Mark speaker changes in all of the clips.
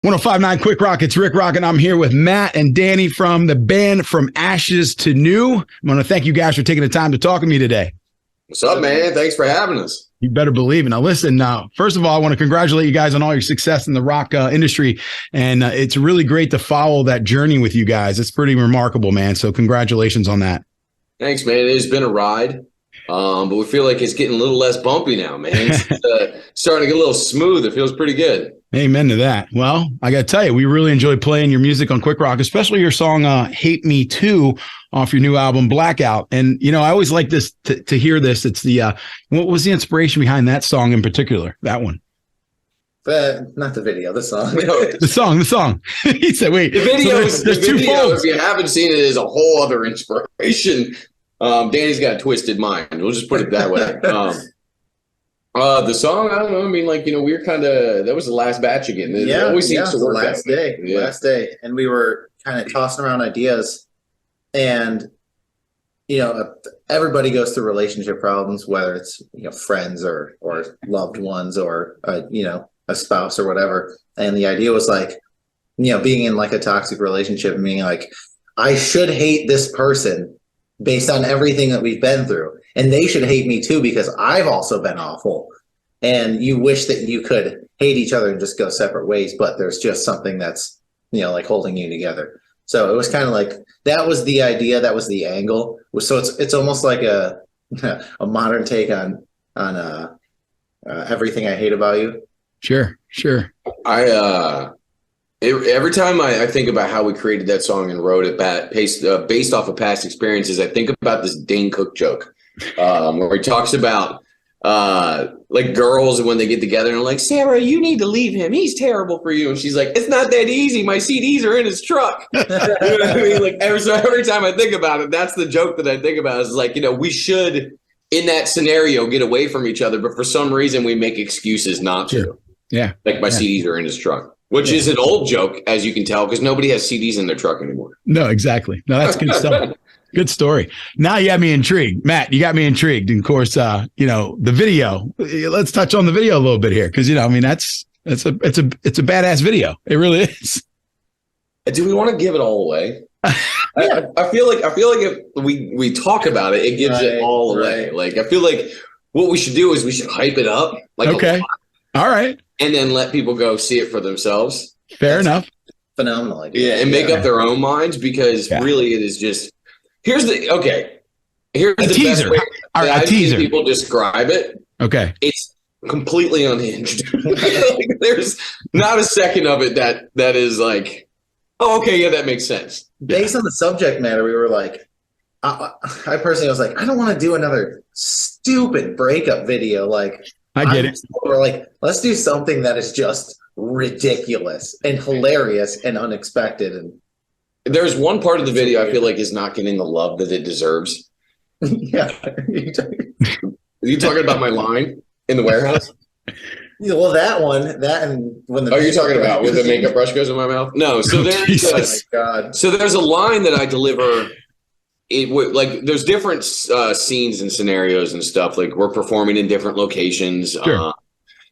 Speaker 1: 105.9 QWiK Rock. It's Rick Rock, and I'm here with Matt and Danny from the band From Ashes to New. I want to thank you guys for taking the time to talk to me today.
Speaker 2: What's up, man? Thanks for having us.
Speaker 1: You better believe it. Now, listen, first of all, I want to congratulate you guys on all your success in the rock industry. And it's really great to follow that journey with you guys. It's pretty remarkable, man. So congratulations on that.
Speaker 2: Thanks, man. It has been a ride. But we feel like it's getting a little less bumpy now, man. It's starting to get a little smooth. It feels pretty good.
Speaker 1: Amen to that. Well, I got to tell you, we really enjoyed playing your music on QWiK Rock, especially your song Hate Me Too off your new album Blackout. And, you know, I always like this to hear this. It's the what was the inspiration behind that song in particular? That one.
Speaker 3: Not the video, the song.
Speaker 1: The song. He said, wait.
Speaker 2: The video, if you haven't seen it, is a whole other inspiration. Danny's got a twisted mind. We'll just put it that way. The song, I don't know. I mean, like, you know, we were that was the last batch again. It always seems to work
Speaker 3: last day. Yeah. Last day. And we were kind of tossing around ideas. And, you know, everybody goes through relationship problems, whether it's, you know, friends or loved ones or, you know, a spouse or whatever. And the idea was like, you know, being in like a toxic relationship and being like, I should hate this person based on everything that we've been through. And they should hate me too, because I've also been awful. And you wish that you could hate each other and just go separate ways, but there's just something that's, you know, like holding you together. So it was kind of like, that was the idea. That was the angle. So it's almost like a modern take on Everything I Hate About You.
Speaker 1: Sure.
Speaker 2: Every time I think about how we created that song and wrote it based off of past experiences, I think about this Dane Cook joke where he talks about like girls when they get together and are like, Sarah, you need to leave him. He's terrible for you. And she's like, it's not that easy. My CDs are in his truck. You know what I mean? Like every time I think about it, that's the joke that I think about is like, you know, we should in that scenario get away from each other, but for some reason we make excuses not to.
Speaker 1: Sure. Yeah.
Speaker 2: Like my CDs are in his truck. Which is an old joke, as you can tell, because nobody has CDs in their truck anymore.
Speaker 1: No, exactly. No, that's good stuff. Good story. Now you got me intrigued. Matt, you got me intrigued. And of course, you know, the video. Let's touch on the video a little bit here. Because, you know, I mean, it's a badass video. It really is.
Speaker 2: Do we want to give it all away? I feel like if we talk about it, it gives it all away. Like, I feel like what we should do is we should hype it up. Like,
Speaker 1: okay. All right.
Speaker 2: And then let people go see it for themselves.
Speaker 1: Fair enough.
Speaker 3: Phenomenal idea.
Speaker 2: Yeah, and make up their own minds because really it is just here's the
Speaker 1: teaser.
Speaker 2: Best way
Speaker 1: a teaser.
Speaker 2: People describe it.
Speaker 1: Okay.
Speaker 2: It's completely unhinged. Like, there's not a second of it that is like, oh, okay, yeah, that makes sense.
Speaker 3: Based on the subject matter, we were like, I personally was like, I don't want to do another stupid breakup video. Like,
Speaker 1: I get it.
Speaker 3: We're like, let's do something that is just ridiculous and hilarious and unexpected. And
Speaker 2: there's one part of the video I feel like is not getting the love that it deserves.
Speaker 3: Yeah.
Speaker 2: Are you talking about my line in the warehouse?
Speaker 3: Well, that and when the
Speaker 2: you're talking about when the makeup brush goes in my mouth? No. So there's
Speaker 3: oh my God.
Speaker 2: So there's a line that I deliver. There's different scenes and scenarios and stuff. Like we're performing in different locations.
Speaker 1: Sure.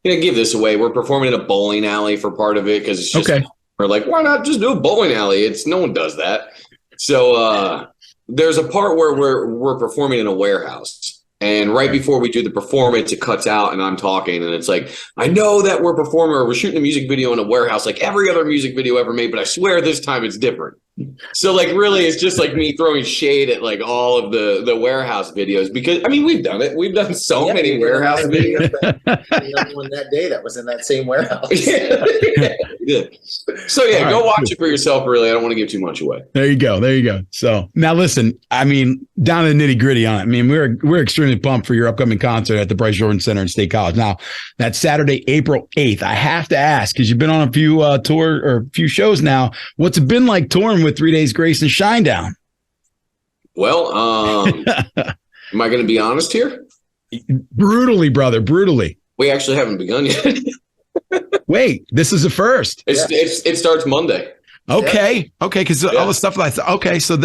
Speaker 2: Give this away. We're performing in a bowling alley for part of it because it's just we're like, why not just do a bowling alley? No one does that. So there's a part where we're performing in a warehouse. And right before we do the performance, it cuts out and I'm talking and it's like, I know that we're performing or we're shooting a music video in a warehouse like every other music video ever made, but I swear this time it's different. So like really it's just like me throwing shade at like all of the warehouse videos because I mean we've done it. We've done so many warehouse videos.
Speaker 3: The only one that day that was in that same warehouse.
Speaker 2: Yeah. So yeah, go watch it for yourself really. I don't want to give too much away.
Speaker 1: There you go. So now listen, I mean, down to the nitty gritty on it. I mean, we're extremely pumped for your upcoming concert at the Bryce Jordan Center in State College. Now, that's Saturday, April 8th. I have to ask, because you've been on a few tour or a few shows now. What's it been like touring with 3 Days Grace and Shinedown?
Speaker 2: Well, am I going to be honest here?
Speaker 1: Brutally, brother, brutally.
Speaker 2: We actually haven't begun yet.
Speaker 1: Wait, this is the first.
Speaker 2: It starts Monday.
Speaker 1: Okay, because all the stuff like that. Okay, so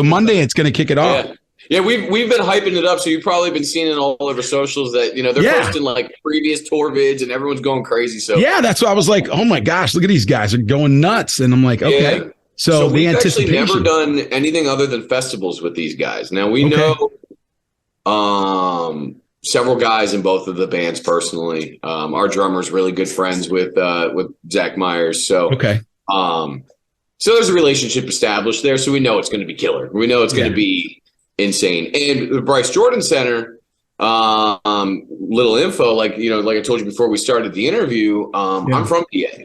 Speaker 1: Monday it's going to kick it off.
Speaker 2: Yeah, we've been hyping it up, so you've probably been seeing it all over socials that they're posting like previous tour vids and everyone's going crazy. So
Speaker 1: yeah, that's why I was like, oh my gosh, look at these guys, they're going nuts, and I'm like, okay.
Speaker 2: Yeah.
Speaker 1: So the
Speaker 2: we've
Speaker 1: anticipation.
Speaker 2: actually never done anything other than festivals with these guys. Now we know several guys in both of the bands personally. Our drummer's really good friends with Zach Myers, so so there's a relationship established there. So we know it's going to be killer. We know it's going to be insane. And the Bryce Jordan Center, little info, like I told you before we started the interview, I'm from PA.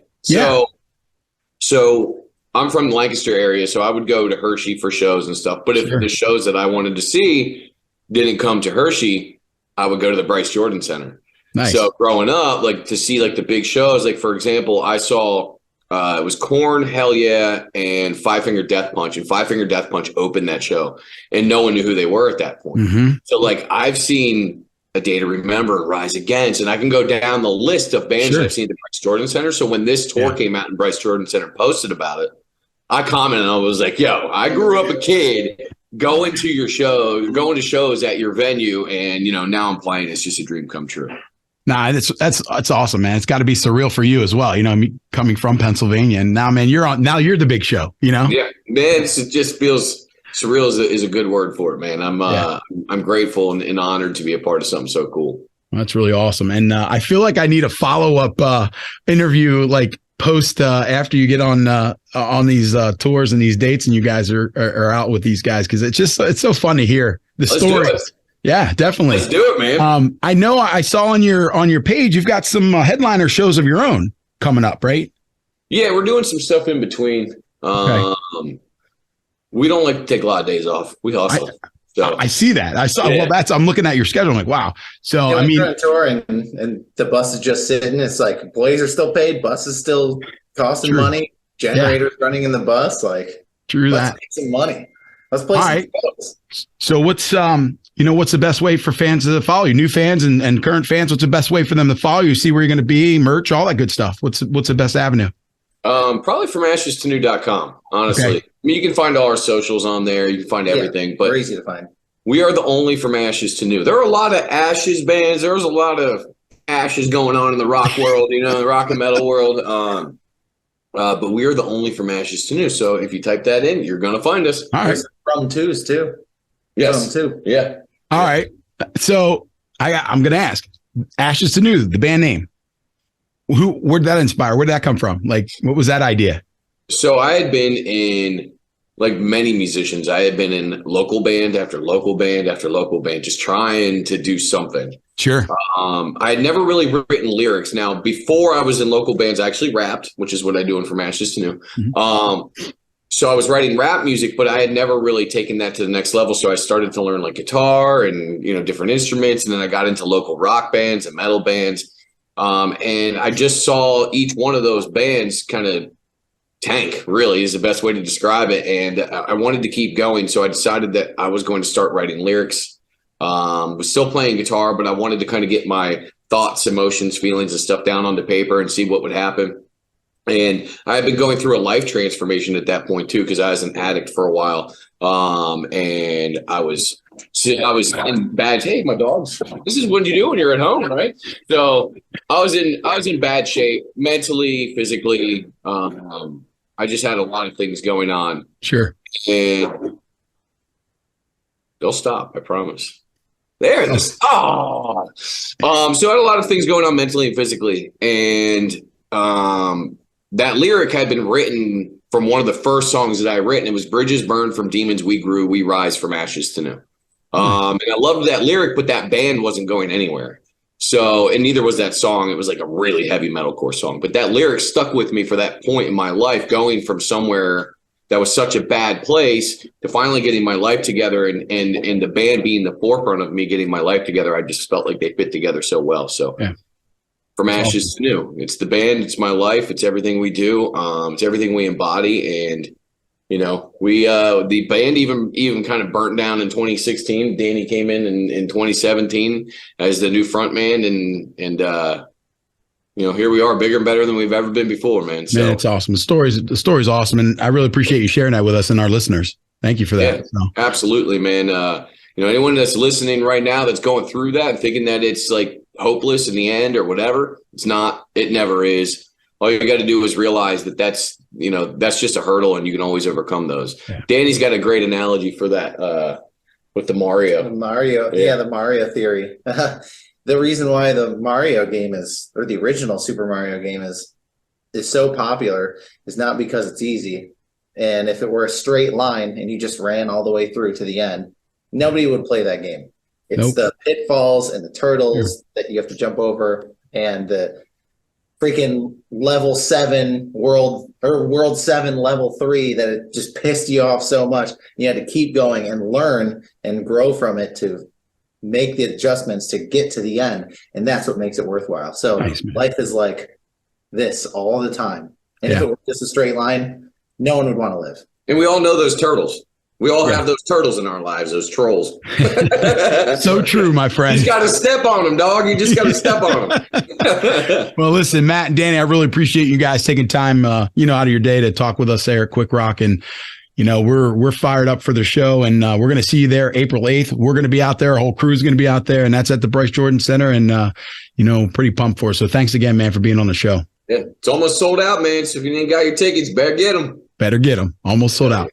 Speaker 2: So I'm from the Lancaster area, so I would go to Hershey for shows and stuff. But if the shows that I wanted to see didn't come to Hershey, I would go to the Bryce Jordan Center.
Speaker 1: Nice.
Speaker 2: So growing up, like to see like the big shows, like for example, I saw it was Korn, Hell Yeah, and Five Finger Death Punch. And Five Finger Death Punch opened that show, and no one knew who they were at that point. So like I've seen A Day to Remember, Rise Against, and I can go down the list of bands that I've seen at the Bryce Jordan Center. So when this tour came out and Bryce Jordan Center posted about it, I commented and I was like, yo, I grew up a kid going to shows at your venue, and now I'm playing. It's just a dream come true.
Speaker 1: Nah, that's awesome, man. It's got to be surreal for you as well. Coming from Pennsylvania, and now, man, you're the big show. Yeah,
Speaker 2: man, it just feels surreal is a good word for it, man. I'm grateful and honored to be a part of something so cool.
Speaker 1: That's really awesome, and I feel like I need a follow-up interview, like post after you get on these tours and these dates, and you guys are out with these guys, because it's so fun to hear the stories. Yeah, definitely.
Speaker 2: Let's do it, man.
Speaker 1: I know I saw on your page you've got some headliner shows of your own coming up, right?
Speaker 2: Yeah, we're doing some stuff in between. We don't like to take a lot of days off. We hustle.
Speaker 1: I see that. I saw. Well, I'm looking at your schedule. I'm like, wow. So I mean,
Speaker 3: on tour and the bus is just sitting. It's like employees are still paid. Bus is still costing money. Generators running in the bus. Like,
Speaker 1: true that.
Speaker 3: Let's make some money. Let's play some shows.
Speaker 1: So what's what's the best way for fans to follow you? New fans and current fans. What's the best way for them to follow you? See where you're going to be, merch, all that good stuff. What's the best avenue?
Speaker 2: Probably from ashes2new.com, honestly. I mean, you can find all our socials on there. You can find everything, but
Speaker 3: they're easy to find. We
Speaker 2: are the only From Ashes to New. There are a lot of Ashes bands. There was a lot of Ashes going on in the rock world, the rock and metal world. But we are the only From Ashes to New. So if you type that in, you're going to find us.
Speaker 1: All right.
Speaker 3: From Twos too.
Speaker 2: Yes.
Speaker 3: From Two.
Speaker 2: Yeah.
Speaker 1: All right. So I'm going to ask, Ashes to New, the band name. Where did that inspire? Where did that come from? Like, what was that idea?
Speaker 2: So I had been in, like many musicians, I had been in local band after local band after local band, just trying to do something.
Speaker 1: Sure.
Speaker 2: I had never really written lyrics. Now, before I was in local bands, I actually rapped, which is what I do in From Ashes to New. Mm-hmm. So I was writing rap music, but I had never really taken that to the next level. So I started to learn like guitar and, different instruments. And then I got into local rock bands and metal bands. And I just saw each one of those bands kind of tank, really is the best way to describe it. And I wanted to keep going. So I decided that I was going to start writing lyrics. Was still playing guitar, but I wanted to kind of get my thoughts, emotions, feelings and stuff down onto paper and see what would happen. And I had been going through a life transformation at that point too, because I was an addict for a while. And I was in bad. Hey, my dogs. This is what you do when you're at home, right? So I was in bad shape, mentally, physically. I just had a lot of things going on.
Speaker 1: Sure.
Speaker 2: And they'll stop, I promise. There it is. Oh. So I had a lot of things going on mentally and physically. And that lyric had been written from one of the first songs that I written. It was Bridges Burned from Demons We Grew, We Rise from Ashes to New. And I loved that lyric, but that band wasn't going anywhere. So, and neither was that song. It was like a really heavy metalcore song. But that lyric stuck with me for that point in my life, going from somewhere that was such a bad place to finally getting my life together and the band being the forefront of me getting my life together. I just felt like they fit together so well. So From Ashes to New, it's the band, it's my life, it's everything we do, it's everything we embody. And we the band even kind of burnt down in 2016. Danny came in 2017 as the new front man, and here we are, bigger and better than we've ever been before, man. So
Speaker 1: it's awesome. The story's awesome, and I really appreciate you sharing that with us and our listeners. Thank you for that.
Speaker 2: Yeah, absolutely, man. anyone that's listening right now that's going through that and thinking that it's like hopeless in the end or whatever, it's not. It never is. All you got to do is realize that that's just a hurdle, and you can always overcome those. Yeah. Danny's got a great analogy for that with the Mario.
Speaker 3: The Mario theory. The reason why the Mario game or the original Super Mario game is so popular is not because it's easy. And if it were a straight line and you just ran all the way through to the end, nobody would play that game. It's the pitfalls and the turtles that you have to jump over, and the freaking level 7 world 7 level 3 that it just pissed you off so much. You had to keep going and learn and grow from it to make the adjustments to get to the end. And that's what makes it worthwhile. So life is like this all the time. And if it were just a straight line, no one would want to live.
Speaker 2: And we all know those turtles. We all have those turtles in our lives, those trolls.
Speaker 1: So true, my friend.
Speaker 2: You just got to step on them, dog. You just got to step on them.
Speaker 1: Well, listen, Matt and Danny, I really appreciate you guys taking time, out of your day to talk with us there at QWiK Rock. And, we're fired up for the show, and we're going to see you there April 8th. We're going to be out there. Our whole crew is going to be out there, and that's at the Bryce Jordan Center. And, pretty pumped for it. So thanks again, man, for being on the show.
Speaker 2: Yeah, it's almost sold out, man. So if you ain't got your tickets, better get them.
Speaker 1: Better get them. Almost sold out.